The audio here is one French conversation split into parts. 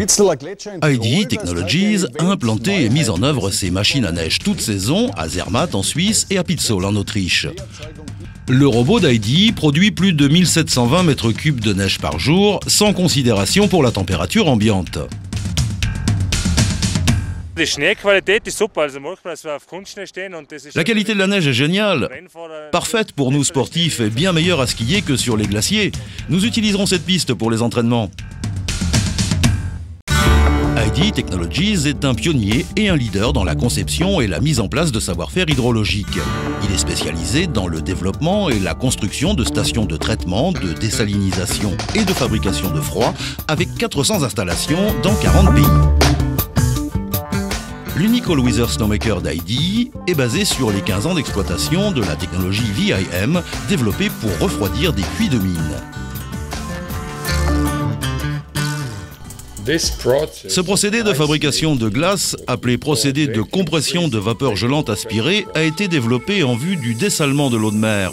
IDE Technologies a implanté et mis en œuvre ces machines à neige toute saison à Zermatt en Suisse et à Pitzoll en Autriche. Le robot d'IDE produit plus de 1720 mètres cubes de neige par jour, sans considération pour la température ambiante. La qualité de la neige est géniale, parfaite pour nous sportifs et bien meilleure à skier que sur les glaciers. Nous utiliserons cette piste pour les entraînements. IDE Technologies est un pionnier et un leader dans la conception et la mise en place de savoir-faire hydrologique. Il est spécialisé dans le développement et la construction de stations de traitement, de désalinisation et de fabrication de froid avec 400 installations dans 40 pays. L'unique all-weather snowmaker d'IDE est basé sur les 15 ans d'exploitation de la technologie VIM développée pour refroidir des puits de mine. Ce procédé de fabrication de glace, appelé procédé de compression de vapeur gelante aspirée, a été développé en vue du dessalement de l'eau de mer.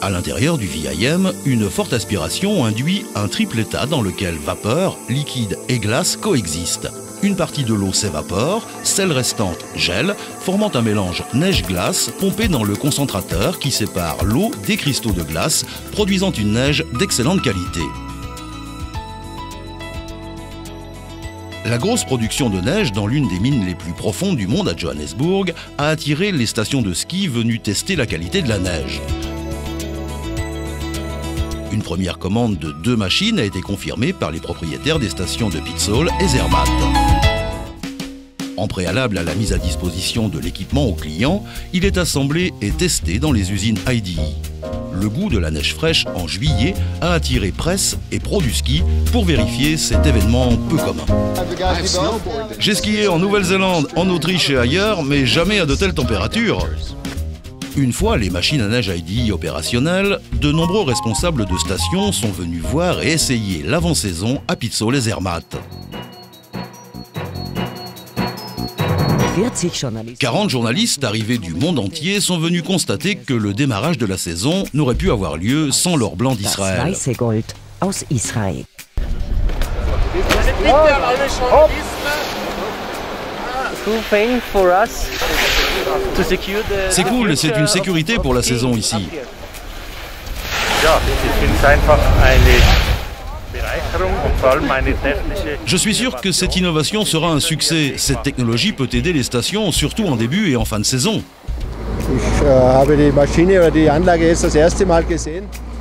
À l'intérieur du VIM, une forte aspiration induit un triple état dans lequel vapeur, liquide et glace coexistent. Une partie de l'eau s'évapore, celle restante gèle, formant un mélange neige-glace pompé dans le concentrateur qui sépare l'eau des cristaux de glace, produisant une neige d'excellente qualité. La grosse production de neige dans l'une des mines les plus profondes du monde à Johannesburg a attiré les stations de ski venues tester la qualité de la neige. Une première commande de 2 machines a été confirmée par les propriétaires des stations de Pitzoll et Zermatt. En préalable à la mise à disposition de l'équipement aux clients, il est assemblé et testé dans les usines IDE. Le goût de la neige fraîche en juillet a attiré presse et pros du ski pour vérifier cet événement peu commun. J'ai skié en Nouvelle-Zélande, en Autriche et ailleurs, mais jamais à de telles températures. Une fois les machines à neige IDE opérationnelles, de nombreux responsables de stations sont venus voir et essayer l'avant-saison à Pitzoll et Zermatt. 40 journalistes arrivés du monde entier sont venus constater que le démarrage de la saison n'aurait pu avoir lieu sans l'or blanc d'Israël. C'est cool, c'est une sécurité pour la saison ici. Je suis sûr que cette innovation sera un succès. Cette technologie peut aider les stations, surtout en début et en fin de saison.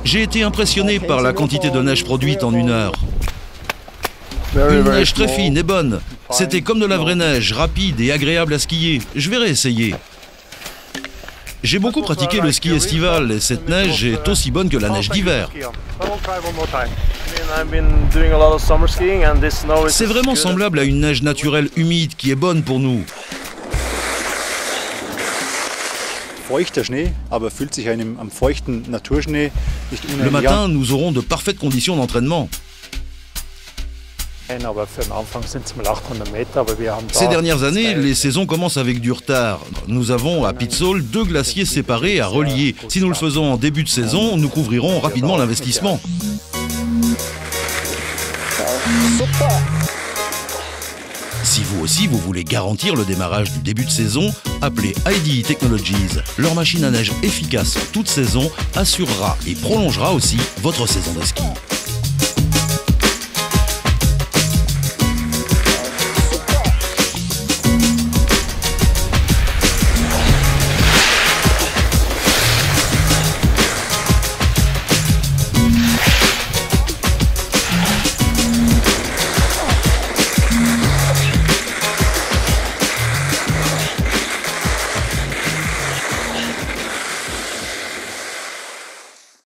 J'ai été impressionné par la quantité de neige produite en 1 heure. Une neige très fine et bonne. C'était comme de la vraie neige, rapide et agréable à skier. Je vais réessayer. J'ai beaucoup pratiqué le ski estival et cette neige est aussi bonne que la neige d'hiver. C'est vraiment semblable à une neige naturelle humide qui est bonne pour nous. Le matin, nous aurons de parfaites conditions d'entraînement. Ces dernières années, les saisons commencent avec du retard. Nous avons à Pitzoll 2 glaciers séparés à relier. Si nous le faisons en début de saison, nous couvrirons rapidement l'investissement. Si vous aussi vous voulez garantir le démarrage du début de saison, appelez IDE Technologies. Leur machine à neige efficace toute saison assurera et prolongera aussi votre saison de ski.